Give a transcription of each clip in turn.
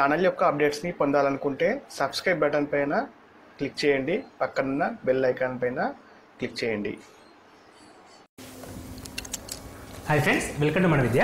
Channel యొక్క అప్డేట్స్ని పొందాలనుకుంటే subscribe button పైన క్లిక్ చేయండి, పక్కనున్న బెల్ ఐకాన్ పైన క్లిక్ చేయండి. Hi friends, welcome to Mana Vidya.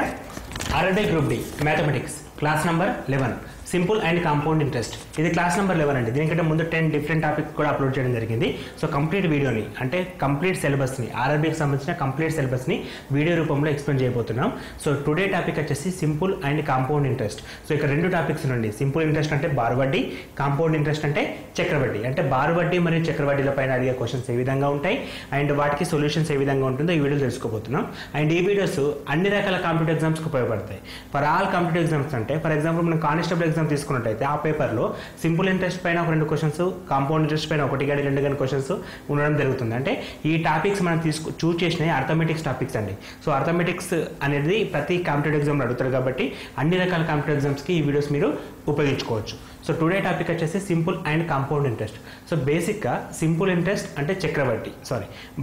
RRB group D mathematics class number 11 simple and compound interest. ఇది క్లాస్ నెంబర్ 11 అండి. దీనికంటే ముందు 10 డిఫరెంట్ టాపిక్స్ కూడా అప్లోడ్ చేయడం జరిగింది. సో కంప్లీట్ వీడియోని అంటే కంప్లీట్ సిలబస్ని ఆర్ఆర్బీకి సంబంధించిన కంప్లీట్ సిలబస్ని వీడియో రూపంలో ఎక్స్ప్లెయిన్ చేయబోతున్నాం. సో టుడే టాపిక్ వచ్చేసి simple and compound interest. So ఇక్కడ రెండు టాపిక్స్ ఉండండి. సింపుల్ ఇంట్రెస్ట్ అంటే బారువడ్డీ, కాంపౌండ్ ఇంట్రెస్ట్ అంటే చక్రవడ్డీ. అంటే బారువడ్డీ మరియు చక్రవడ్డీల పైన అడిగే క్వశ్చన్స్ ఏ విధంగా ఉంటాయి అండ్ వాటికి సొల్యూషన్స్ ఏ విధంగా ఉంటుందో ఈ వీడియో తెలుసుకోబోతున్నాం. అండ్ ఈ వీడియోస్ అన్ని రకాల కాంపిటేటివ్ ఎగ్జామ్స్కి ఉపయోగపడతాయి. ఫర్ ఆల్ కాంపిటేటివ్ ఎగ్జామ్స్ అంటే ఫర్ ఎగ్జాంపుల్ మనం కానిస్టేబుల్ ఎగ్జామ్ తీసుకున్నట్టయితే ఆ పేపర్లో సింపుల్ ఇంట్రెస్ట్ పైన ఒక 2 క్వశ్చన్స్, కాంపౌండ్ ఇంట్రెస్ట్ పైన 1 కానీ 2 కానీ క్వశ్చన్స్ ఉండడం జరుగుతుంది. అంటే ఈ టాపిక్స్ మనం చూస్ చేసినవి అర్థమెటిక్స్ టాపిక్స్ అండి. సో అర్థమెటిక్స్ అనేది ప్రతి కాంపిటేటివ్ ఎగ్జామ్లో అడుగుతారు కాబట్టి అన్ని రకాల కాంపిటేటివ్ ఎగ్జామ్స్కి ఈ వీడియోస్ మీరు ఉపయోగించుకోవచ్చు. సో టుడే టాపిక్ వచ్చేసి simple and compound interest. So బేసిక్గా సింపుల్ ఇంట్రెస్ట్ అంటే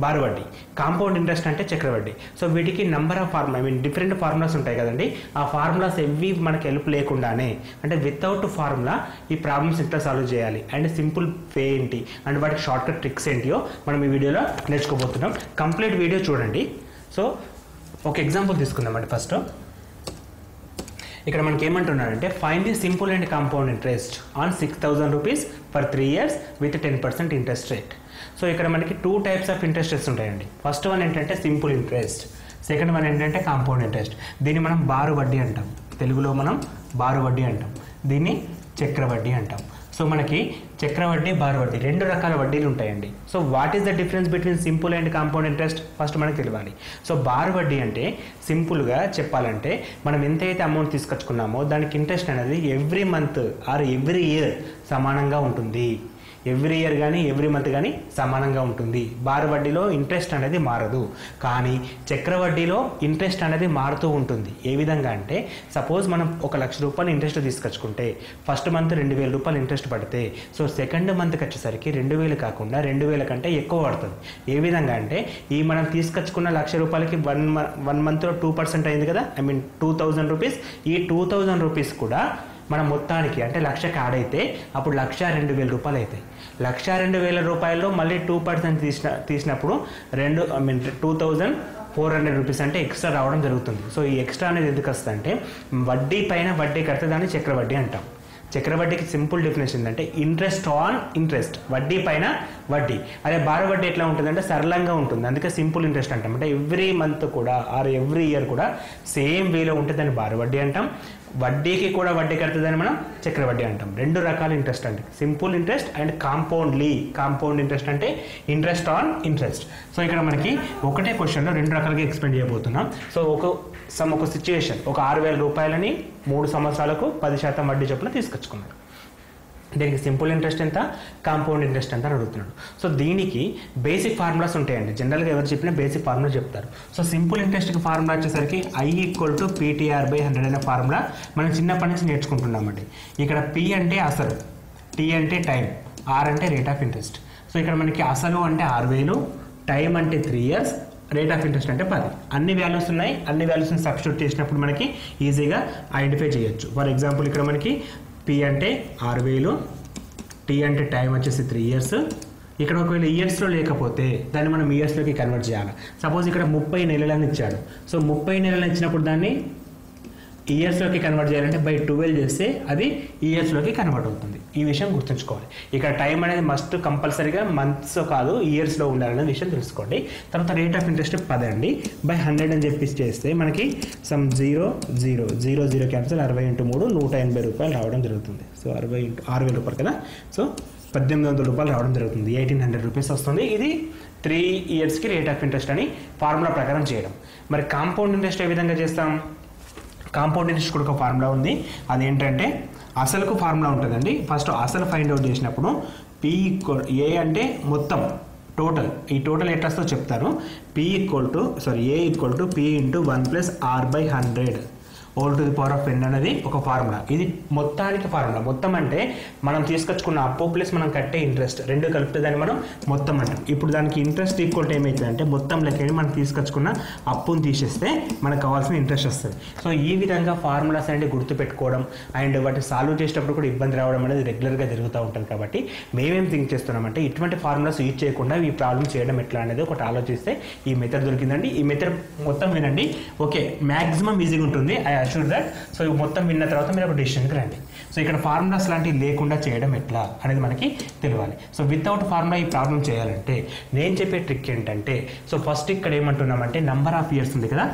బారువడ్డీ, కాంపౌండ్ ఇంట్రెస్ట్ అంటే చక్రవడ్డీ. సో వీటికి నంబర్ ఆఫ్ డిఫరెంట్ ఫార్ములాస్ ఉంటాయి కదండి. ఆ ఫార్ములాస్ ఎవి మనకి హెల్ప్ లేకుండానే అంటే వితౌట్ ఫార్ములా ఈ ప్రాబ్లమ్స్ ఎట్లా సాల్వ్ చేయాలి అండ్ సింపుల్ వే ఏంటి అండ్ వాటికి షార్ట్ కట్ ట్రిక్స్ ఏంటియో మనం ఈ వీడియోలో నేర్చుకోబోతున్నాం. కంప్లీట్ వీడియో చూడండి. సో ఒక ఎగ్జాంపుల్ తీసుకుందామండి. ఫస్ట్ ఇక్కడ మనకి ఏమంటున్నారంటే find the simple and compound interest on 6,000 rupees for 3 years with 10% interest rate. So ఇక్కడ మనకి 2 types ఆఫ్ ఇంట్రెస్ట్ రేట్స్ ఉంటాయండి. ఫస్ట్ వన్ ఏంటంటే సింపుల్ ఇంట్రెస్ట్, సెకండ్ వన్ ఏంటంటే కాంపౌండ్ ఇంట్రెస్ట్. దీన్ని మనం బారువడ్డీ అంటాం, తెలుగులో మనం బారువడ్డీ అంటాం, దీన్ని చక్రవడ్డీ అంటాం. సో మనకి చక్రవడ్డీ, బారువడ్డీ 2 రకాల వడ్డీలు ఉంటాయండి. So what is the difference between simple and compound interest first మనకు తెలియాలి. సో బారువడ్డీ అంటే సింపుల్గా చెప్పాలంటే మనం ఎంతైతే అమౌంట్ తీసుకొచ్చుకున్నామో దానికి ఇంట్రెస్ట్ అనేది every month or every year సమానంగా ఉంటుంది. ఎవ్రీ ఇయర్ కానీ ఎవ్రీ మంత్ కానీ సమానంగా ఉంటుంది. బారువడ్డీలో ఇంట్రెస్ట్ అనేది మారదు, కానీ చక్రవడ్డీలో ఇంట్రెస్ట్ అనేది మారుతూ ఉంటుంది. ఏ విధంగా అంటే సపోజ్ మనం 1,00,000 రూపాయలు ఇంట్రెస్ట్ తీసుకొచ్చుకుంటే ఫస్ట్ మంత్ 2,000 రూపాయలు ఇంట్రెస్ట్ పడితే సో సెకండ్ మంత్కి వచ్చేసరికి 2,000 కాకుండా 2,000 కంటే ఎక్కువ పడుతుంది. ఏ విధంగా అంటే ఈ మనం తీసుకొచ్చుకున్న 1,00,000 రూపాయలకి వన్ మంత్లో 2% అయింది కదా, 2,000 రూపీస్. ఈ 2,000 రూపీస్ కూడా మన మొత్తానికి అంటే 1,00,000కి యాడ్ అయితే అప్పుడు 1,02,000 రూపాయలు అవుతాయి. 1,02,000 రూపాయల్లో మళ్ళీ 2% తీసినప్పుడు 2,400 రూపీస్ అంటే ఎక్స్ట్రా రావడం జరుగుతుంది. సో ఈ ఎక్స్ట్రా అనేది ఎందుకు వస్తుంది అంటే వడ్డీ పైన వడ్డీ కడితే దాన్ని చక్రవడ్డీ అంటాం. చక్రవడ్డీకి సింపుల్ డెఫినేషన్ ఏంటంటే ఇంట్రెస్ట్ ఆన్ ఇంట్రెస్ట్, వడ్డీ పైన వడ్డీ. అదే బారువడ్డీ ఎట్లా ఉంటుంది అంటే సరళంగా ఉంటుంది, అందుకే సింపుల్ ఇంట్రెస్ట్ అంటాం. అంటే ఎవ్రీ మంత్ కూడా ఆర్ ఎవ్రీ ఇయర్ కూడా సేమ్ వేలో ఉంటే దాన్ని బారువడ్డీ అంటాం. వడ్డీకి కూడా వడ్డీ కడుతుందని మనం చక్రవడ్డీ అంటాం. 2 రకాల ఇంట్రెస్ట్ అండి, simple interest and compound interest అంటే ఇంట్రెస్ట్ ఆన్ ఇంట్రెస్ట్. సో ఇక్కడ మనకి ఒకటే క్వశ్చన్లో 2 రకాలుగా ఎక్స్ప్లెయిన్ చేయబోతున్నాం. సో ఒక సిచ్యువేషన్, ఒక 6,000 రూపాయలని 3 సంవత్సరాలకు 10% వడ్డీ చొప్పున తీసుకొచ్చుకున్నాడు. దీనికి సింపుల్ ఇంట్రెస్ట్ ఎంత, కాంపౌండ్ ఇంట్రెస్ట్ ఎంత అని అడుగుతున్నాడు. సో దీనికి బేసిక్ ఫార్ములాస్ ఉంటాయండి. జనరల్గా ఎవరు చెప్పినా బేసిక్ ఫార్ములా చెప్తారు. సో సింపుల్ ఇంట్రెస్ట్కి ఫార్ములా వచ్చేసరికి I = PTR/100 అనే ఫార్ములా మనం చిన్నప్పటి నుంచి నేర్చుకుంటున్నామండి. ఇక్కడ P అంటే అసలు, T అంటే టైం, R అంటే రేట్ ఆఫ్ ఇంట్రెస్ట్. సో ఇక్కడ మనకి అసలు అంటే 6,000, టైం అంటే 3 years, రేట్ ఆఫ్ ఇంట్రెస్ట్ అంటే 10. అన్ని వాల్యూస్ ఉన్నాయి. అన్ని వాల్యూస్ని సబ్స్టిట్యూట్ చేసినప్పుడు మనకి ఈజీగా ఐడెంటిఫై చేయొచ్చు. ఫర్ ఎగ్జాంపుల్ ఇక్కడ మనకి P అంటే 6,000, T అంటే టైం వచ్చేసి 3 years. ఇక్కడ ఒకవేళ ఇయర్స్లో లేకపోతే దాన్ని మనం ఇయర్స్లోకి కన్వర్ట్ చేయాలి. సపోజ్ ఇక్కడ 30 నెలలని ఇచ్చాడు. సో 30 నెలలు ఇచ్చినప్పుడు దాన్ని ఇయర్స్లోకి కన్వర్ట్ చేయాలంటే బై 12 చేస్తే అది ఇయర్స్లోకి కన్వర్ట్ అవుతుంది. ఈ విషయం గుర్తుంచుకోవాలి. ఇక్కడ టైం అనేది మస్ట్ కంపల్సరీగా మంత్స్ కాదు ఇయర్స్లో ఉండాలనే విషయం తెలుసుకోండి. తర్వాత రేట్ ఆఫ్ ఇంట్రెస్ట్ 10 అండి, బై 100 అని చెప్పి చేస్తే మనకి సమ్ 0 క్యాన్సల్ 60 × 3 180 రూపాయలు రావడం జరుగుతుంది. సో 6,000 రూపాయలు కదా. సో 1,800 రూపాయలు రావడం జరుగుతుంది, 1,800 రూపీస్ వస్తుంది. ఇది 3 yearsకి రేట్ ఆఫ్ ఇంట్రెస్ట్ అని ఫార్ములా ప్రకారం చేయడం. మరి కాంపౌండ్ ఇంట్రెస్ట్ ఏ విధంగా చేస్తాం? కాంపౌండ్ ఇంట్రెస్ట్ కూడా ఒక ఫార్ములా ఉంది. అదేంటంటే అసలుకు ఫార్ములా ఉంటుందండి. ఫస్ట్ అసలు ఫైండ్ అవుట్ చేసినప్పుడు ఏ అంటే మొత్తం టోటల్, ఈ టోటల్ ఎట్లా వస్తుందో చెప్తాను. A = P × 1 + R/100 whole to the power of n అనేది ఒక ఫార్ములా. ఇది మొత్తానికి ఫార్ములా. మొత్తం అంటే మనం తీసుకొచ్చుకున్న అప్పు ప్లస్ మనం కట్టే ఇంట్రెస్ట్ రెండు కలిపితే దాన్ని మనం మొత్తం అంటాం. ఇప్పుడు దానికి ఇంట్రెస్ట్ ఈక్వల్ టు ఏమవుతుంది అంటే మొత్తం లెక్కని మనం తీసుకొచ్చుకున్న అప్పును తీసేస్తే మనకు కావాల్సిన ఇంట్రెస్ట్ వస్తుంది. సో ఈ విధంగా ఫార్ములాస్ అనేది గుర్తుపెట్టుకోవడం అండ్ వాటిని సాల్వ్ చేసేటప్పుడు కూడా ఇబ్బంది రావడం అనేది రెగ్యులర్గా జరుగుతూ ఉంటుంది. కాబట్టి మేమేం థింక్ చేస్తున్నామంటే ఇటువంటి ఫార్ములాస్ యూజ్ చేయకుండా ఈ ప్రాబ్లం చేయడం ఎట్లా అనేది ఒకటి ఆలోచిస్తే ఈ మెథడ్ దొరికిందండి. ఈ మెథడ్ మొత్తం వినండి. ఓకే, మ్యాక్సిమం ఈజీగా ఉంటుంది, ఐ అష్యూర్ దట్. సో మొత్తం విన్న తర్వాత మీరు ఒక డిసిషన్కి రండి. సో ఇక్కడ ఫార్ములాస్ లాంటివి లేకుండా చేయడం ఎట్లా అనేది మనకి తెలియాలి. సో వితౌట్ ఫార్ములా ఈ ప్రాబ్లం చేయాలంటే నేను చెప్పే ట్రిక్ ఏంటంటే, సో ఫస్ట్ ఇక్కడ ఏమంటున్నామంటే నెంబర్ ఆఫ్ ఇయర్స్ ఉంది కదా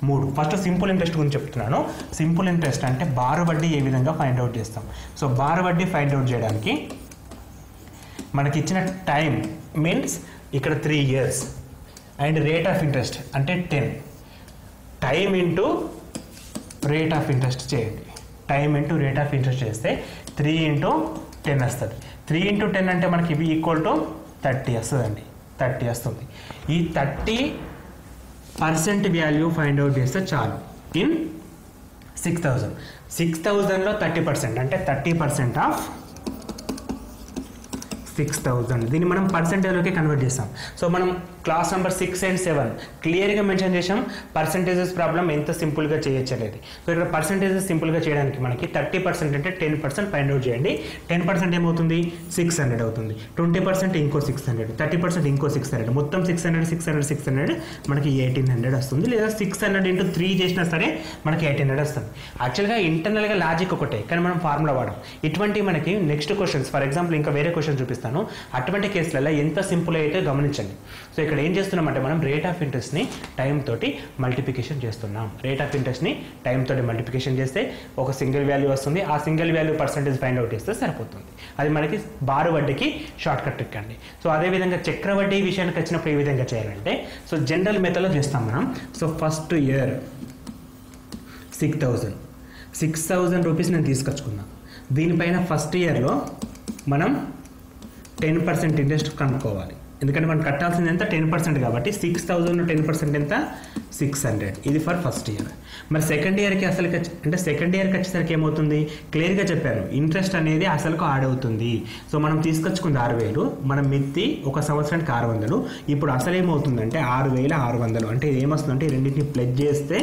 3. ఫస్ట్ సింపుల్ ఇంట్రెస్ట్ గురించి చెప్తున్నాను. సింపుల్ ఇంట్రెస్ట్ అంటే బారు వడ్డీ ఏ విధంగా ఫైండ్ అవుట్ చేస్తాం. సో బారు వడ్డీ ఫైండ్ అవుట్ చేయడానికి మనకి ఇచ్చిన టైం మీన్స్ ఇక్కడ 3 years and rate of interest అంటే 10. Time into rate of interest చేయండి. Time into rate of interest చేస్తే 3 into 10 వస్తుంది. 3 into 10 అంటే మనకి ఇవి ఈక్వల్ టు 30 వస్తుందండి. 30 వస్తుంది. ఈ 30% వాల్యూ ఫైండ్ అవుట్ చేస్తే చాలు. ఇన్ 6000. 6000లో 30% అంటే 30% ఆఫ్ 6000. దీన్ని మనం పర్సెంటేజ్లోకి కన్వర్ట్ చేస్తాం. సో మనం క్లాస్ నెంబర్ 6 and 7 క్లియర్గా మెన్షన్ చేసాం పర్సెంటేజెస్ ప్రాబ్లం ఎంత సింపుల్గా చేయొచ్చలేదు. సో ఇక్కడ పర్సెంటేజెస్ సింపుల్గా చేయడానికి మనకి 30% అంటే 10% ఫైండ్ అవుట్ చేయండి. 10% ఏమవుతుంది 600 అవుతుంది. 20% ఇంకో 600, 30% ఇంకో 600, మొత్తం 600 మనకి 1800 వస్తుంది. లేదా 600 into 3 చేసినా సరే మనకి 1800 వస్తుంది. యాక్చువల్గా ఇంటర్నల్గా లాజిక్ ఒకటే, కానీ మనం ఫార్ములా వాడడం. ఇటువంటి మనకి నెక్స్ట్ క్వశ్చన్స్ ఫర్ ఎగ్జాంపుల్ ఇంకా వేరే క్వశ్చన్ చూపిస్తాను. అటువంటి కేసులలో ఎంత సింపుల్ అయితే గమనించండి. సో ఇక్కడ ఏం చేస్తున్నామంటే మనం రేట్ ఆఫ్ ఇంట్రెస్ట్ని టైం తోటి మల్టిప్లికేషన్ చేస్తున్నాం. రేట్ ఆఫ్ ఇంట్రెస్ట్ని టైం తోటి మల్టిప్లికేషన్ చేస్తే ఒక సింగిల్ వాల్యూ వస్తుంది. ఆ single value percentage find out చేస్తే సరిపోతుంది. అది మనకి బారు వడ్డీకి షార్ట్ కట్ ట్రిక్ అండి. సో అదేవిధంగా చక్రవడ్డీ విషయానికి వచ్చినప్పుడు ఏ విధంగా చేయాలంటే, సో జనరల్ మెథడ్లో చేస్తాం మనం. సో ఫస్ట్ ఇయర్ 6,000 రూపీస్ నేను తీసుకొచ్చుకున్నాను. దీనిపైన ఫస్ట్ ఇయర్లో మనం 10% ఇంట్రెస్ట్ కనుక్కోవాలి. ఎందుకంటే మనం కట్టాల్సింది ఎంత 10% కాబట్టి 6,000 10% ఎంత 600. ఇది ఫర్ ఫస్ట్ ఇయర్. మరి సెకండ్ ఇయర్కి అసలు అంటే సెకండ్ ఇయర్కి వచ్చేసరికి ఏమవుతుంది క్లియర్గా చెప్పాను, ఇంట్రెస్ట్ అనేది అసలుకు యాడ్ అవుతుంది. సో మనం తీసుకొచ్చుకుంది 6,000, మనం మిత్తి ఒక సంవత్సరానికి 600. ఇప్పుడు అసలు ఏమవుతుందంటే 6,600. అంటే ఏమొస్తుందంటే ఈ రెండింటిని ప్లస్ చేస్తే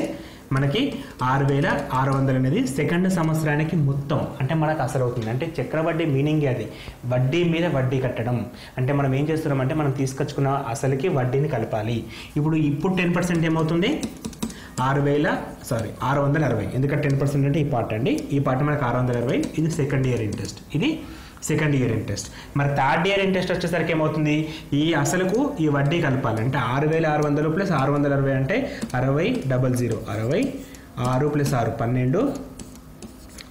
మనకి 6,600 అనేది సెకండ్ సంవత్సరానికి మొత్తం అంటే మనకు అసలు అవుతుంది. అంటే చక్రవడ్డీ మీనింగ్ అది వడ్డీ మీద వడ్డీ కట్టడం. అంటే మనం ఏం చేస్తున్నామంటే మనం తీసుకొచ్చుకున్న అసలుకి వడ్డీని కలపాలి. ఇప్పుడు 10% ఏమవుతుంది 660. ఎందుకంటే 10% అంటే ఈ పార్ట్ అండి. ఈ పార్ట్ మనకు 660. ఇది సెకండ్ ఇయర్ ఇంట్రెస్ట్. ఇది సెకండ్ ఇయర్ ఇంట్రెస్ట్. మరి థర్డ్ ఇయర్ ఇంట్రెస్ట్ వచ్చేసరికి ఏమవుతుంది ఈ అసలుకు ఈ వడ్డీ కలపాలి. అంటే 6,600 ప్లస్ 660 అంటే 60,00. 6 + 6 12,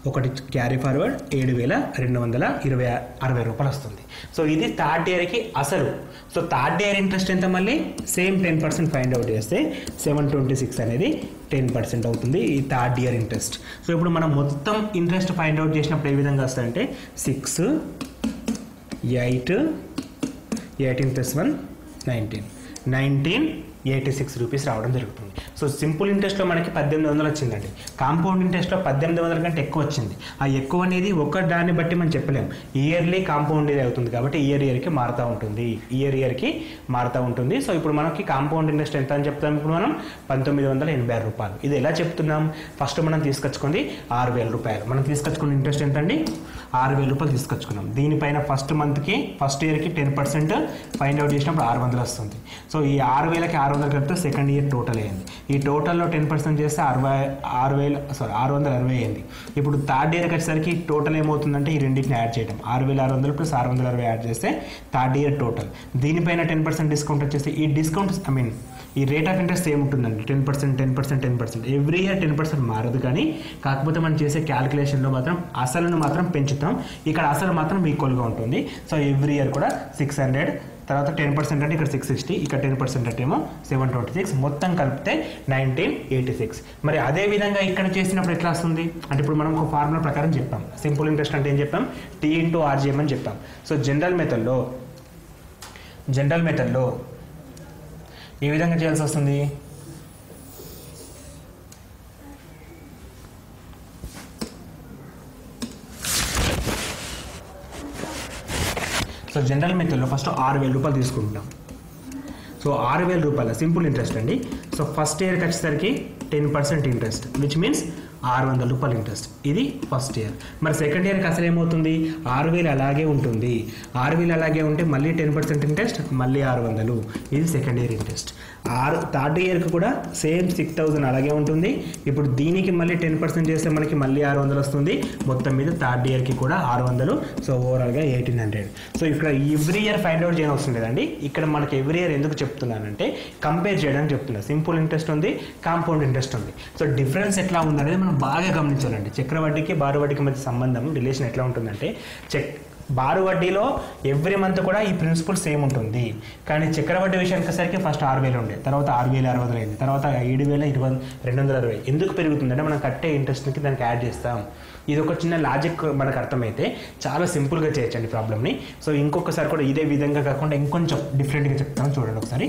ఒకటి క్యారీ ఫార్వర్డ్ 7,260 రూపాయలు వస్తుంది. సో ఇది థర్డ్ ఇయర్కి అసలు. సో థర్డ్ ఇయర్ ఇంట్రెస్ట్ ఎంత మళ్ళీ సేమ్ 10% ఫైండ్ అవుట్ చేస్తే 726 అనేది 10% అవుతుంది ఈ థర్డ్ ఇయర్ ఇంట్రెస్ట్. సో ఇప్పుడు మనం మొత్తం ఇంట్రెస్ట్ ఫైండ్ అవుట్ చేసినప్పుడు ఏ విధంగా వస్తుందంటే 6, 8, 18 + 1 1986 రూపీస్ రావడం జరుగుతుంది. సో సింపుల్ ఇంట్రెస్ట్లో మనకి 1800 వచ్చిందండి. కాంపౌండ్ ఇంట్రెస్ట్లో 1800 కంటే ఎక్కువ వచ్చింది. ఆ ఎక్కువ అనేది ఒక దాన్ని బట్టి మనం చెప్పలేం. ఇయర్లీ కాంపౌండ్ ఇది అవుతుంది కాబట్టి ఇయర్కి మారుతూ ఉంటుంది. ఇయర్కి మారుతూ ఉంటుంది. సో ఇప్పుడు మనకి కాంపౌండ్ ఇంట్రెస్ట్ ఎంత అని చెప్తాం ఇప్పుడు మనం 1986 రూపాయలు. ఇది ఎలా చెప్తున్నాం, ఫస్ట్ మనం తీసుకొచ్చుకుంది 6,000 రూపాయలు. మనం తీసుకొచ్చుకున్న ఇంట్రెస్ట్ ఎంత అండి 6,000 రూపాయలు తీసుకొచ్చుకున్నాం. దీనిపైన ఫస్ట్ ఇయర్కి 10% ఫైండ్ అవుట్ చేసినప్పుడు 600 వస్తుంది. సో ఈ 6,000కి 600 కలిపితే సెకండ్ ఇయర్ టోటల్ అయ్యింది. ఈ టోటల్లో 10% చేస్తే 660 అయింది. ఇప్పుడు థర్డ్ ఇయర్కి వచ్చేసరికి టోటల్ ఏమవుతుందంటే ఈ రెండింటిని యాడ్ చేయడం 6,600 + 660 యాడ్ చేస్తే థర్డ్ ఇయర్ టోటల్. దీనిపైన 10% డిస్కౌంట్ వచ్చేస్తే ఈ డిస్కౌంట్ ఈ రేట్ ఆఫ్ ఇంట్రెస్ట్ సేమ్ ఉంటుందండి 10%. ఎవ్రీ ఇయర్ 10% మారదు. కానీ కాకపోతే మనం చేసే క్యాలిక్యులేషన్లో మాత్రం అసలును మాత్రం పెంచుతాం. ఇక్కడ అసలు మాత్రం ఈక్వల్గా ఉంటుంది. సో ఎవ్రీ ఇయర్ కూడా 600, తర్వాత 10% అంటే ఇక్కడ 660, ఇక్కడ 10% అంటే ఏమో 726, మొత్తం కలిపితే 1986. మరి అదే విధంగా ఇక్కడ చేసినప్పుడు ఎట్లా వస్తుంది అంటే ఇప్పుడు మనం ఒక ఫార్ములా ప్రకారం చెప్పాం. సింపుల్ ఇంట్రెస్ట్ అంటే ఏం చెప్పాం T × RGM అని చెప్పాం. సో జనరల్ మెథడ్లో ఏ విధంగా చేయాల్సి వస్తుంది జనరల్ మెథడ్లో ఫస్ట్ 6,000 రూపాయలు తీసుకుంటాం. సో 6,000 రూపాయల సింపుల్ ఇంట్రెస్ట్ అండి. సో ఫస్ట్ ఇయర్కి వచ్చేసరికి 10% ఇంట్రెస్ట్, విచ్ మీన్స్ 600 రూపాయలు ఇంట్రెస్ట్. ఇది ఫస్ట్ ఇయర్. మరి సెకండ్ ఇయర్కి అసలు ఏమవుతుంది, 6,000 అలాగే ఉంటుంది. 6,000 అలాగే ఉంటే మళ్ళీ 10% ఇంట్రెస్ట్, మళ్ళీ 600. ఇది సెకండ్ ఇయర్ ఇంట్రెస్ట్. థర్డ్ ఇయర్కి కూడా సేమ్ 6,000 అలాగే ఉంటుంది. ఇప్పుడు దీనికి మళ్ళీ 10% చేస్తే మనకి మళ్ళీ 600 వస్తుంది. మొత్తం మీద థర్డ్ ఇయర్కి కూడా 600. సో ఓవరాల్గా 1,800. సో ఇక్కడ ఎవ్రీ ఇయర్ ఫైండ్ అవుట్ చేయని అవసరం లేదండి. ఇక్కడ మనకి ఎవ్రీ ఇయర్ ఎందుకు చెప్తున్నానంటే కంపేర్ చేయడానికి చెప్తున్నాను. సింపుల్ ఇంట్రెస్ట్ ఉంది, కాంపౌండ్ ఇంట్రెస్ట్ ఉంది. సో డిఫరెన్స్ ఎట్లా ఉందనేది మనం బాగా గమనించాలండి. చక్రవడ్డీకి బారు వడ్డీకి మధ్య సంబంధం రిలేషన్ ఎట్లా ఉంటుందంటే బారు వడ్డీలో ఎవ్రీ మంత్ కూడా ఈ ప్రిన్సిపల్ సేమ్ ఉంటుంది. కానీ చక్రవడ్డీ విషయానికి వచ్చేసరికి ఫస్ట్ 6,000 ఉండే, తర్వాత 6,600 అయింది, తర్వాత 7,260. ఎందుకు పెరుగుతుందంటే మనం కట్టే ఇంట్రెస్ట్కి దానికి యాడ్ చేస్తాం. ఇది ఒక చిన్న లాజిక్ మనకు అర్థమైతే చాలా సింపుల్గా చేయొచ్చండి ప్రాబ్లమ్ని. సో ఇంకొకసారి కూడా ఇదే విధంగా కాకుండా ఇంకొంచెం డిఫరెంట్గా చెప్తాను చూడండి ఒకసారి.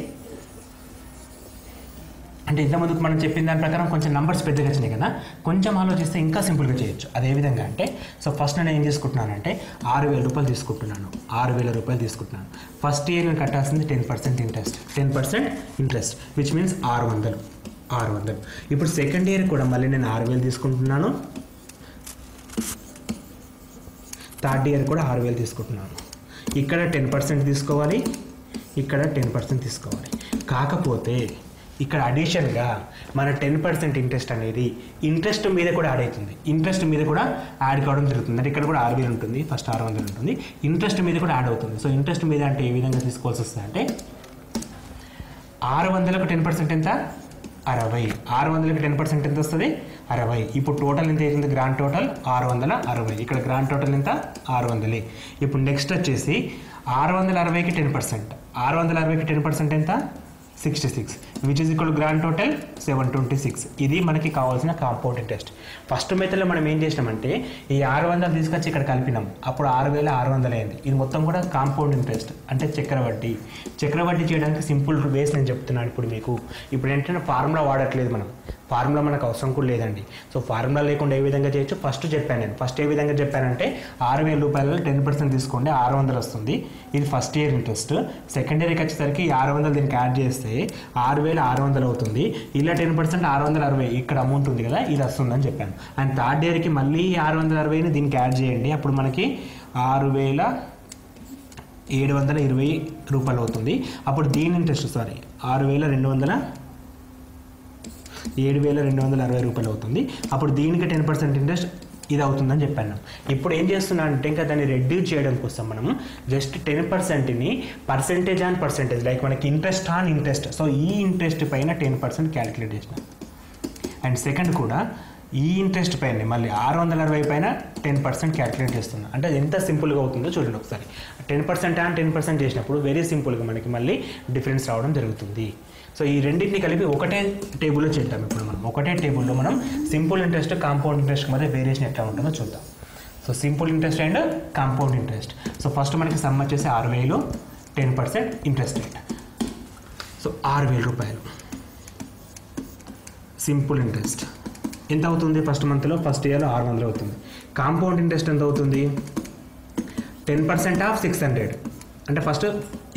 అంటే ఇంతకుముందుకు మనం చెప్పిన దాని ప్రకారం కొంచెం నంబర్స్ పెద్దగా వచ్చినాయి కదా, కొంచెం ఆలోచిస్తే ఇంకా సింపుల్గా చేయొచ్చు. అదేవిధంగా అంటే సో ఫస్ట్ నేను ఏం చేసుకుంటున్నానంటే 6,000 రూపాయలు తీసుకుంటున్నాను. 6,000 రూపాయలు తీసుకుంటున్నాను. ఫస్ట్ ఇయర్ నేను కట్టాల్సింది 10% ఇంట్రెస్ట్, 10% ఇంట్రెస్ట్, విచ్ మీన్స్ 600. ఇప్పుడు సెకండ్ ఇయర్ కూడా మళ్ళీ నేను 6,000 తీసుకుంటున్నాను. థర్డ్ ఇయర్ కూడా 6,000 తీసుకుంటున్నాను. ఇక్కడ 10% తీసుకోవాలి, ఇక్కడ 10% తీసుకోవాలి. కాకపోతే ఇక్కడ అడిషన్గా మన 10% ఇంట్రెస్ట్ అనేది ఇంట్రెస్ట్ మీద కూడా యాడ్ అవుతుంది. ఇంట్రెస్ట్ మీద కూడా యాడ్ కావడం జరుగుతుంది. అంటే ఇక్కడ కూడా 6,000 ఉంటుంది, ఫస్ట్ 600 ఉంటుంది, ఇంట్రెస్ట్ మీద కూడా యాడ్ అవుతుంది. సో ఇంట్రెస్ట్ మీద అంటే ఏ విధంగా తీసుకోవాల్సి వస్తుంది అంటే 600కు 10% ఎంత, 60. 600కి 10% ఎంత వస్తుంది, 60. ఇప్పుడు టోటల్ ఎంత అవుతుంది, గ్రాండ్ టోటల్ 660. ఇక్కడ గ్రాండ్ టోటల్ ఎంత, 600. ఇప్పుడు నెక్స్ట్ వచ్చేసి 660కి 10%, 660కి 10% ఎంత, 66, which is equal grand total 726. ఇది మనకి కావాల్సిన కాంపౌండ్ ఇంట్రెస్ట్. ఫస్ట్ మెథడ్లో మనం ఏం చేసినామంటే ఈ 600 తీసుకొచ్చి ఇక్కడ కలిపినాం, అప్పుడు 6,600 అయింది. ఇది మొత్తం కూడా కాంపౌండ్ ఇంట్రెస్ట్ అంటే చక్రవడ్డీ. చక్రవడ్డీ చేయడానికి సింపుల్ వేస్ నేను చెప్తున్నాను ఇప్పుడు మీకు. ఇప్పుడు ఏంటంటే ఫార్ములా వాడట్లేదు మనం, ఫార్ములా మనకు అవసరం కూడా లేదండి. సో ఫార్ములా లేకుండా ఏ విధంగా చేయొచ్చు ఫస్ట్ చెప్పాను నేను. ఫస్ట్ ఏ విధంగా చెప్పానంటే 6,000 రూపాయలలో 10% తీసుకోండి, 600 వస్తుంది. ఇది ఫస్ట్ ఇయర్ ఇంట్రెస్ట్. సెకండ్ ఇయర్కి వచ్చేసరికి 600 దీనికి యాడ్ చేస్తే 6,600 అవుతుంది. ఇలా 10% 660 ఇక్కడ అమౌంట్ ఉంది కదా, ఇది వస్తుందని చెప్పాను. అండ్ థర్డ్ ఇయర్కి మళ్ళీ 660ని దీనికి యాడ్ చేయండి, అప్పుడు మనకి 6,720 రూపాయలు అవుతుంది. అప్పుడు దీని ఇంట్రెస్ట్ 7,260 రూపాయలు అవుతుంది. అప్పుడు దీనికి 10% ఇంట్రెస్ట్ ఇది అవుతుందని చెప్పాను. ఇప్పుడు ఏం చేస్తున్నా అంటే ఇంకా దాన్ని రెడ్యూస్ చేయడం కోసం మనం జస్ట్ 10%ని పర్సెంటేజ్ ఆన్ పర్సెంటేజ్, లైక్ మనకి ఇంట్రెస్ట్ ఆన్ ఇంట్రెస్ట్. సో ఈ ఇంట్రెస్ట్ పైన 10% క్యాలిక్యులేట్ చేసిన. అండ్ సెకండ్ కూడా ఈ ఇంట్రెస్ట్ పైన మళ్ళీ 660 పైన 10% క్యాలిక్యులేట్ చేస్తున్నాం. అంటే అది ఎంత సింపుల్గా అవుతుందో చూడండి ఒకసారి. 10% ఆన్ 10% చేసినప్పుడు వెరీ సింపుల్గా మనకి మళ్ళీ డిఫరెన్స్ రావడం జరుగుతుంది. సో ఈ రెండింటిని కలిపి ఒకటే టేబుల్లో చేద్దాం. ఇప్పుడు మనం ఒకటే టేబుల్లో మనం సింపుల్ ఇంట్రెస్ట్, కాంపౌండ్ ఇంట్రెస్ట్ మధ్య వేరియేషన్ ఎట్లా ఉంటుందో చూద్దాం. So simple interest and compound interest. So first మనకి సమ్ వచ్చేసి 6,000, 10% ఇంట్రెస్ట్ రేట్. సో 6,000 రూపాయలు సింపుల్ ఇంట్రెస్ట్ ఎంత అవుతుంది, ఫస్ట్ మంత్లో ఫస్ట్ ఇయర్లో 600 అవుతుంది. కాంపౌండ్ ఇంట్రెస్ట్ ఎంత అవుతుంది, 10% ఆఫ్ 600. అంటే ఫస్ట్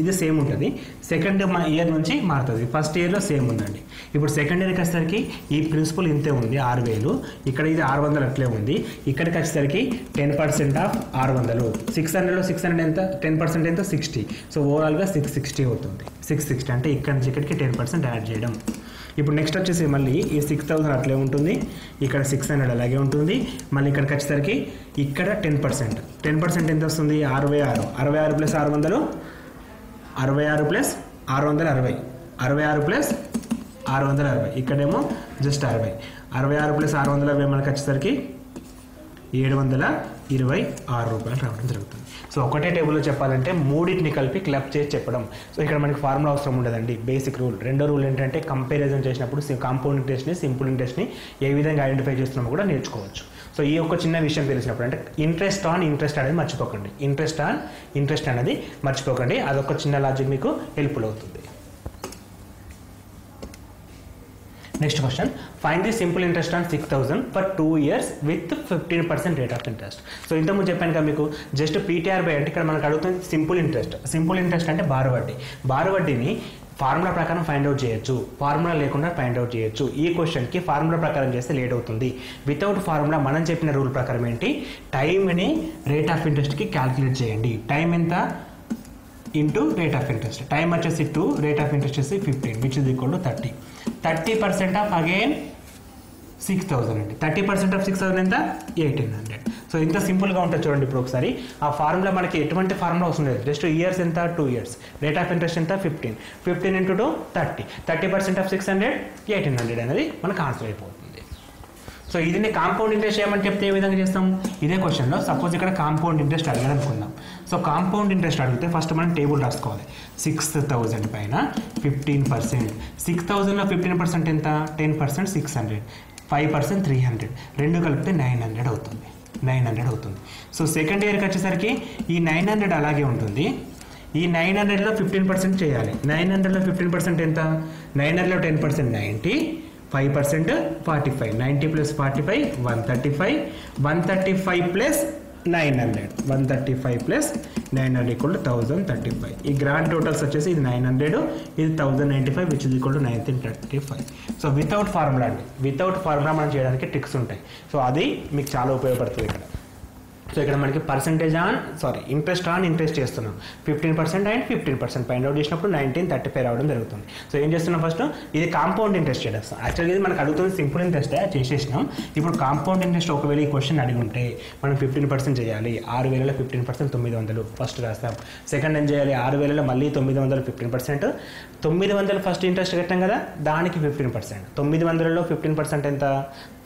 ఇది సేమ్ ఉంటుంది, సెకండ్ ఇయర్ నుంచి మారుతుంది. ఫస్ట్ ఇయర్లో సేమ్ ఉందండి. ఇప్పుడు సెకండ్ ఇయర్కి వచ్చేసరికి ఈ ప్రిన్సిపల్ ఇంతే ఉంది 6,000, ఇక్కడ ఇది 600 అట్లే ఉంది. ఇక్కడికి వచ్చేసరికి 10% ఆఫ్ 600, 600లో 600 ఎంత, 10% ఎంత, 60. సో ఓవరాల్గా 660 అవుతుంది. 660 అంటే ఇక్కడ నుంచి ఇక్కడికి 10% యాడ్ చేయడం. ఇప్పుడు నెక్స్ట్ వచ్చేసి మళ్ళీ ఈ 6,000 అట్లే ఉంటుంది, ఇక్కడ 600 అలాగే ఉంటుంది. మళ్ళీ ఇక్కడికి వచ్చేసరికి ఇక్కడ 10% ఎంత వస్తుంది, 66. 66 ప్లస్ 600, 66 ప్లస్ 660, 66 ప్లస్ 660. ఇక్కడేమో జస్ట్ 60. 66 ప్లస్ 660 మనకు వచ్చేసరికి 726 రూపాయలు రావడం జరుగుతుంది. సో ఒకటే టేబుల్లో చెప్పాలంటే మూడింటిని కలిపి క్లబ్ చేసి చెప్పడం. సో ఇక్కడ మనకి ఫార్ములా అవసరం ఉండదండి, బేసిక్ రూల్. రెండో రూల్ ఏంటంటే కంపారిజన్ చేసినప్పుడు కాంపౌండ్ ఇంట్రెస్ట్ని, సింపుల్ ఇంట్రెస్ట్ని ఏ విధంగా ఐడెంటిఫై చేస్తున్నామో కూడా నేర్చుకోవచ్చు. సో ఈ ఒక చిన్న విషయం తెలిసినప్పుడు అంటే ఇంట్రెస్ట్ ఆన్ ఇంట్రెస్ట్ అనేది మర్చిపోకండి. ఇంట్రెస్ట్ ఆన్ ఇంట్రెస్ట్ అనేది మర్చిపోకండి. అదొక చిన్న లాజిక్ మీకు హెల్ప్ఫుల్ అవుతుంది. Next question, find the simple interest on 6,000 for 2 years with 15% rate of interest. So ఇంతకుముందు చెప్పాను కదా మీకు, జస్ట్ పీటీఆర్ బై అంటే ఇక్కడ మనకు అడుగుతుంది సింపుల్ ఇంట్రెస్ట్. సింపుల్ ఇంట్రెస్ట్ అంటే బారు వడ్డీ. బారు వడ్డీని ఫార్ములా ప్రకారం ఫైండ్ అవుట్ చేయొచ్చు, ఫార్ములా లేకుండా ఫైండ్ అవుట్ చేయొచ్చు. ఈ క్వశ్చన్కి ఫార్ములా ప్రకారం చేస్తే లేట్ అవుతుంది. వితౌట్ ఫార్ములా మనం చెప్పిన రూల్ ప్రకారం ఏంటి, టైంని రేట్ ఆఫ్ ఇంట్రెస్ట్కి క్యాల్కులేట్ చేయండి. టైం ఎంత into rate of interest. Time వచ్చేసి 2, రేట్ ఆఫ్ ఇంట్రెస్ట్ వచ్చేసి 15 which is equal to 30. 30% of again 6,000 అండి. 30% ఆఫ్ 6,000 ఎంత, 1,800. సో ఇంత సింపుల్గా ఉంటుంది చూడండి. ఇప్పుడు ఒకసారి ఆ ఫార్ములా మనకి ఎటువంటి ఫార్ములా అవసరం లేదు, జస్ట్ ఇయర్స్ ఎంత, 2 years, రేట్ ఆఫ్ ఇంట్రెస్ట్ ఎంత 15 ఇంటూ 2 30, 30% ఆఫ్ 600 1,800 అనేది మనకు ఆన్సర్ అయిపోతుంది. సో ఇది కాంపౌండ్ ఇంట్రెస్ట్ చేయమని చెప్తే ఏ విధంగా చేస్తాం, ఇదే క్వశ్చన్లో సపోజ్ ఇక్కడ కాంపౌండ్ ఇంట్రెస్ట్ అడిగాను అనుకుందాం. సో కాంపౌండ్ ఇంట్రెస్ట్ అడిగితే ఫస్ట్ మనం టేబుల్ రాసుకోవాలి. 6,000 పైన 15%, 6,000లో 15% ఎంత, 10% 600, 5% 300, రెండు కలిపితే 900 అవుతుంది. 900 అవుతుంది. సో సెకండ్ ఇయర్కి వచ్చేసరికి ఈ 900 అలాగే ఉంటుంది. ఈ 900లో 15% చేయాలి. 900లో 15% ఎంత, 900లో 10% 90, 5% 45, 90 plus 45 135, 135 plus 900, 135 plus 900 equal to 1035. ఈ గ్రాండ్ టోటల్స్ వచ్చేసి ఇది 900, ఇది 1095 which is equal to 1935. So without formula అండి, వితౌట్ ఫార్ములా మనం చేయడానికి ట్రిక్స్ ఉంటాయి. సో అది మీకు చాలా ఉపయోగపడుతుంది ఇక్కడ. సో ఇక్కడ మనకి ఇంట్రెస్ట్ ఆన్ ఇంట్రెస్ట్ చేస్తున్నాం. 15% అండ్ 15% ఫైండ్ అవుట్ చేసినప్పుడు 1935 రావడం జరుగుతుంది. సో ఏం చేస్తున్నాం, ఫస్ట్ ఇది కాంపౌండ్ ఇంట్రెస్ట్ చేస్తాం. యాక్చువల్గా ఇది మనకు అడుగుతుంది సింపుల్ ఇంట్రెస్ట్ చేసేసినాం. ఇప్పుడు కాంపౌండ్ ఇంట్రెస్ట్ ఒకవేళ ఈ క్వశ్చన్ అడిగి ఉంటే మనం 15% చేయాలి. 6,000లో 15% 900 ఫస్ట్ రాస్తాం. సెకండ్ ఏం చేయాలి, 6,000లో మళ్ళీ 900 15%, 900 ఫస్ట్ ఇంట్రెస్ట్ కట్టాం కదా, దానికి 15%. 900లో 15% ఎంత,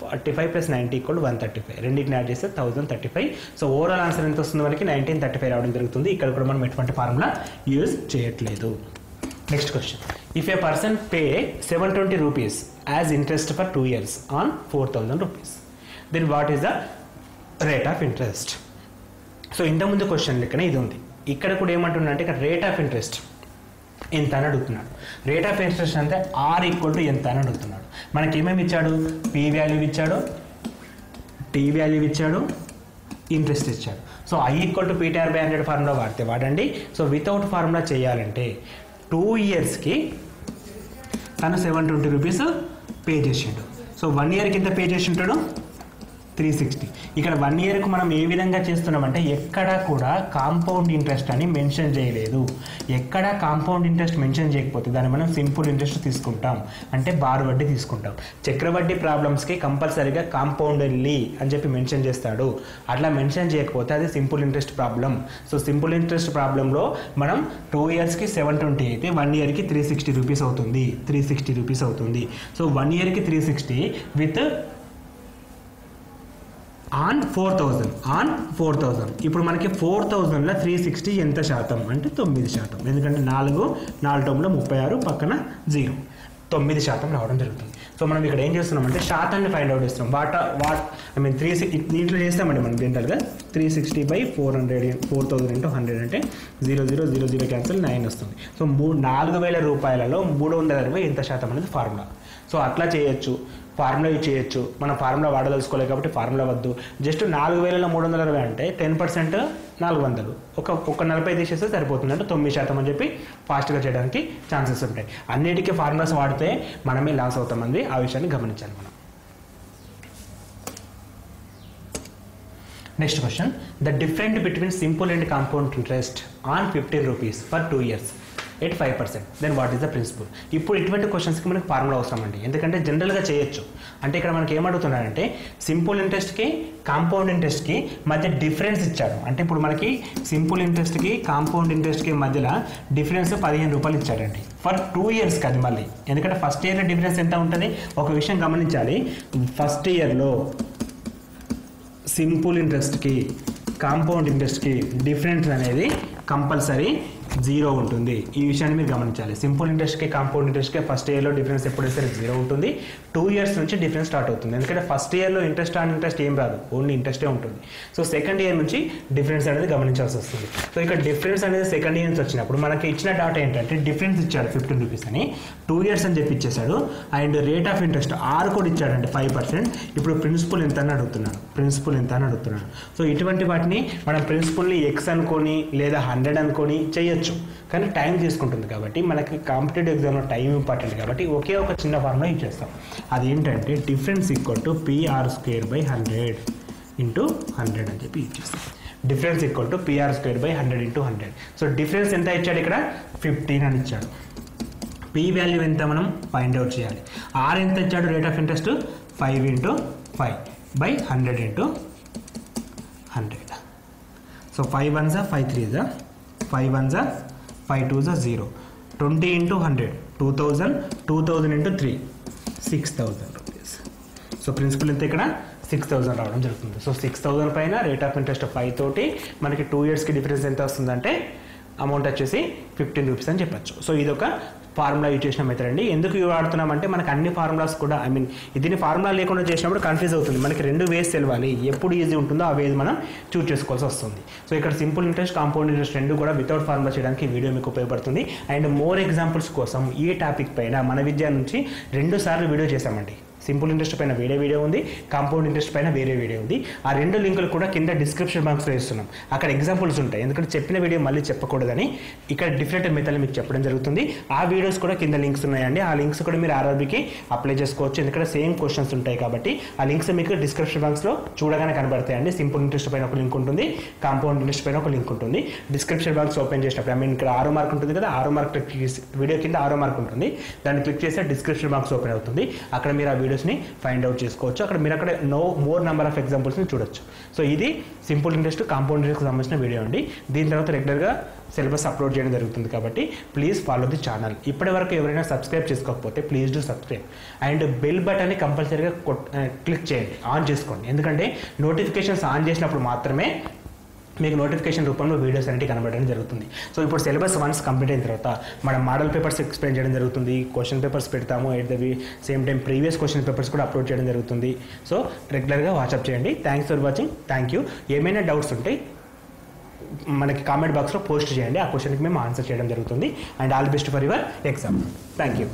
45 ప్లస్ 90 ఈక్వల్ 135, రెండింటిని యాడ్ చేస్తే 1035. సో ఓవరాల్ ఆన్సర్ ఎంత వస్తుంది మనకి, 1935 రావడం జరుగుతుంది. ఇక్కడ కూడా మనం ఎటువంటి ఫార్ములా యూజ్ చేయట్లేదు. Next question, if a person pay 720 rupees as interest for 2 years on 4,000 rupees, then what is the rate of interest. So ఇంతకుముందు క్వశ్చన్ లెక్కనే ఇది ఉంది. ఇక్కడ కూడా ఏమంటున్నా అంటే ఇక్కడ రేట్ ఆఫ్ ఇంట్రెస్ట్ ఎంత అని అడుగుతున్నాడు. రేట్ ఆఫ్ ఇంట్రెస్ట్ అంటే ఆర్ ఈక్వల్ టు ఎంత అని అడుగుతున్నాడు. మనకి ఏమేమి ఇచ్చాడు, పీ వాల్యూ ఇచ్చాడు, టీ వాల్యూ ఇచ్చాడు, ఇంట్రెస్ట్ ఇచ్చాడు. So I equal to PTR by 100 formula వాడండి. సో వితౌట్ ఫార్ములా చేయాలంటే 2 yearsకి తను 720 రూపీస్ పే చేసిండు. సో 1 yearకి ఎంత పే చేసి ఉంటాడు, 360. ఇక్కడ 1 yearకు మనం ఏ విధంగా చేస్తున్నామంటే ఎక్కడా కూడా కాంపౌండ్ ఇంట్రెస్ట్ అని మెన్షన్ చేయలేదు. ఎక్కడ కాంపౌండ్ ఇంట్రెస్ట్ మెన్షన్ చేయకపోతే దాన్ని మనం సింపుల్ ఇంట్రెస్ట్ తీసుకుంటాం, అంటే బారు వడ్డీ తీసుకుంటాం. చక్రవడ్డీ ప్రాబ్లమ్స్కి కంపల్సరీగా కాంపౌండెడ్లీ అని చెప్పి మెన్షన్ చేస్తాడు. అట్లా మెన్షన్ చేయకపోతే అది simple interest problem. So simple interest ప్రాబ్లంలో మనం 2 yearsకి 720 అయితే 1 yearకి 360 రూపీస్ అవుతుంది. 360 రూపీస్ అవుతుంది. So 1 yearకి 360 with on 4,000. ఇప్పుడు మనకి 4,000లో 360 ఎంత శాతం అంటే 9%. ఎందుకంటే 4 టర్మ్లో 36 పక్కన 0, 9% రావడం జరుగుతుంది. సో మనం ఇక్కడ ఏం చేస్తున్నామంటే శాతాన్ని ఫైండ్ అవుట్ చేస్తున్నాం. దీంట్లో చేస్తామండి మనం జనరల్గా 360 బై 400, 4,000 ఇంటూ 100 అంటే 0,0,0,0 క్యాన్సిల్ 9 వస్తుంది. సో 4,000 రూపాయలలో 360 ఎంత శాతం అనేది ఫార్ములా. సో అట్లా చేయొచ్చు, ఫార్ములా యూజ్ చేయొచ్చు. మనం ఫార్ములా వాడదలుచుకోలేదు కాబట్టి ఫార్ములా వద్దు. జస్ట్ 4,000లో 360 అంటే 10% 400, ఒక 40 తీసేస్తే సరిపోతుంది. అంటే 9% అని చెప్పి ఫాస్ట్గా చేయడానికి ఛాన్సెస్ ఉంటాయి. అన్నిటికీ ఫార్ములాస్ వాడితే మనమే లాస్ అవుతామండి. ఆ విషయాన్ని గమనించాలి మనం. Next question, the difference between simple and compound interest on 15 rupees for 2 years at 5%, then what is the principal. ఇప్పుడు ఇటువంటి క్వశ్చన్స్కి మనకి ఫార్ములా అవసరం అండి. ఎందుకంటే జనరల్గా చేయొచ్చు. అంటే ఇక్కడ మనకి ఏమడుగుతున్నాడంటే సింపుల్ ఇంట్రెస్ట్కి కాంపౌండ్ ఇంట్రెస్ట్కి మధ్య డిఫరెన్స్ ఇచ్చాడు. అంటే ఇప్పుడు మనకి సింపుల్ ఇంట్రెస్ట్కి కాంపౌండ్ ఇంట్రెస్ట్కి మధ్యలో డిఫరెన్స్ 15 రూపాయలు ఇచ్చాడండి ఫర్ 2 yearsకి. అది మళ్ళీ ఎందుకంటే ఫస్ట్ ఇయర్లో డిఫరెన్స్ ఎంత ఉంటుంది, ఒక విషయం గమనించాలి. ఫస్ట్ ఇయర్లో సింపుల్ ఇంట్రెస్ట్కి కాంపౌండ్ ఇంట్రెస్ట్కి డిఫరెన్స్ అనేది కంపల్సరీ జీరో ఉంటుంది. ఈ విషయాన్ని మీరు గమనించాలి. సింపుల్ ఇంట్రెస్ట్కి కాంపౌండ్ ఇంట్రెస్ట్కి ఫస్ట్ ఇయర్లో డిఫరెన్స్ ఎప్పుడైతే సరే జీరో ఉంటుంది. 2 years నుంచి డిఫరెన్స్ స్టార్ట్ అవుతుంది. ఎందుకంటే ఫస్ట్ ఇయర్లో ఇంట్రెస్ట్ ఆన్ ఇంట్రెస్ట్ ఏం రాదు, ఓన్లీ ఇంట్రెస్టే ఉంటుంది. సో సెకండ్ ఇయర్ నుంచి డిఫరెన్స్ అనేది గమనించాల్సి వస్తుంది. సో ఇక్కడ డిఫరెన్స్ అనేది సెకండ్ ఇయర్ నుంచి వచ్చినప్పుడు మనకి ఇచ్చిన డాటా ఏంటంటే డిఫరెన్స్ ఇచ్చాడు 15 rupees అని, 2 years అని చెప్పి ఇచ్చేసాడు. And rate of interest are కూడా ఇచ్చాడంటే 5%. ఇప్పుడు ప్రిన్సిపల్ ఎంత అని అడుగుతున్నాడు. సో ఇటువంటి వాటిని మనం ప్రిన్సిపల్ని ఎక్స్ అనుకొని లేదా 100 అనుకొని చేయొచ్చు, కానీ టైం తీసుకుంటుంది. కాబట్టి మనకి కాంపిటేటివ్ ఎగ్జామ్లో టైం ఇంపార్టెంట్ కాబట్టి ఒకే ఒక చిన్న ఫార్ములా ఇచ్చేస్తాం. అదేంటంటే difference equal to PR²/100 into 100 అని చెప్పి ఇచ్చేస్తాం. Difference equal to PR²/100 into 100. So difference ఎంత ఇచ్చాడు ఇక్కడ 15 అని ఇచ్చాడు. పీ వాల్యూ ఎంత మనం ఫైండ్ అవుట్ చేయాలి. ఆర్ ఎంత ఇచ్చాడు rate of interest 5 × 5/100 into 100. So 5 1s 5 3s 5 1s 5 2s 0. 20 × 100 2000. 2000 × 3 6000 rupees. So principal ఎంత ఇక్కడ 6000 రావడం జరుగుతుంది. సో 6000 పైన రేట్ ఆఫ్ ఇంట్రెస్ట్ 5 తోటి మనకి 2 yearsకి డిఫరెన్స్ ఎంత వస్తుందంటే అమౌంట్ వచ్చేసి 15 rupees అని చెప్పచ్చు. సో ఇది ఒక ఫార్ములా యూజ్ చేసిన మెథడ్ అండి. ఎందుకు వాడుతున్నామంటే మనకు అన్ని ఫార్ములాస్ కూడా దీన్ని ఫార్ములా లేకుండా చేసినప్పుడు కన్ఫ్యూజ్ అవుతుంది. మనకి 2 ways తెలవాలి, ఎప్పుడు ఈజీ ఉంటుందో ఆ వేస్ మనం చూస్ చేసుకోవాల్సి వస్తుంది. సో ఇక్కడ సింపుల్ ఇంట్రెస్ట్ కాంపౌండ్ ఇంట్రెస్ట్ రెండు కూడా వితౌట్ ఫార్ములా చేయడానికి ఈ వీడియో మీకు ఉపయోగపడుతుంది. అండ్ మోర్ ఎగ్జాంపుల్స్ కోసం ఈ టాపిక్ పైన మన విద్య నుంచి 2 సార్లు వీడియో చేశామండి. సింపుల్ ఇంట్రెస్ట్ పైన వేరే వీడియో ఉంది, కాంపౌండ్ ఇంట్రెస్ట్ పైన వేరే వీడియో ఉంది. ఆ 2 లింకులు కూడా కింద డిస్క్రిప్షన్ బాక్స్లో ఇస్తున్నాం. అక్కడ ఎగ్జాంపుల్స్ ఉంటాయి. ఎందుకంటే చెప్పిన వీడియో మళ్ళీ చెప్పకూడదని ఇక్కడ డిఫరెంట్ మెథడ్ మీకు చెప్పడం జరుగుతుంది. ఆ వీడియోస్ కూడా కింద లింక్స్ ఉన్నాయండి. ఆ లింక్స్ కూడా మీరు ఆర్ఆర్బీకి అప్లై చేసుకోవచ్చు. ఎందుకంటే సేమ్ క్వశ్చన్స్ ఉంటాయి కాబట్టి ఆ లింక్స్ మీకు డిస్క్రిప్షన్ బాక్స్లో చూడగానే కనబడతాయండి. సింపుల్ ఇంట్రెస్ట్ పైన ఒక లింక్ ఉంటుంది, కాంపౌండ్ ఇంట్రెస్ట్ పైన ఒక లింక్ ఉంటుంది. డిస్క్రిప్షన్ బాక్స్ ఓపెన్ చేసినప్పుడు ఇక్కడ 6 మార్క్ ఉంటుంది కదా, 6 మార్క్ వీడియో కింద 6 మార్క్ ఉంటుంది. దాన్ని క్లిక్ చేస్తే డిస్క్రిప్షన్ బాక్స్ ఓపెన్ అవుతుంది. అక్కడ మీరు ఆ వీడియోస్ని ఫైండ్ అవుట్ చేసుకోవచ్చు. అక్కడ మీరు అక్కడ మోర్ నెంబర్ ఆఫ్ ఎగ్జాంపుల్స్ని చూడొచ్చు. సో ఇది సింపుల్ ఇంట్రెస్ట్ కాంపౌండ్ ఇంట్రెస్ట్కి సంబంధించిన వీడియో అండి. దీని తర్వాత రెగ్యులర్గా సిలబస్ అప్లోడ్ చేయడం జరుగుతుంది కాబట్టి ప్లీజ్ ఫాలో ది ఛానల్. ఇప్పటి వరకు ఎవరైనా సబ్స్క్రైబ్ చేసుకోకపోతే please do subscribe and bell బటన్ని కంపల్సరీగా క్లిక్ చేయండి, ఆన్ చేసుకోండి. ఎందుకంటే నోటిఫికేషన్స్ ఆన్ చేసినప్పుడు మాత్రమే మీకు నోటిఫికేషన్ రూపంలో వీడియోస్ అనేవి కనబడడం జరుగుతుంది. సో ఇప్పుడు సిలబస్ వన్స్ కంప్లీట్ అయిన తర్వాత మనం మోడల్ పేపర్స్ ఎక్స్ప్లెయిన్ చేయడం జరుగుతుంది, క్వశ్చన్ పేపర్స్ పెడతాము, at the same time previous question papers కూడా అప్లోడ్ చేయడం జరుగుతుంది. సో రెగ్యులర్గా వాట్సాప్ చేయండి. Thanks for watching. Thank you. ఏమైనా డౌట్స్ ఉంటే మనకి కామెంట్ బాక్స్లో పోస్ట్ చేయండి. ఆ క్వశ్చన్కి మేము ఆన్సర్ చేయడం జరుగుతుంది. And all best for your exam. Thank you.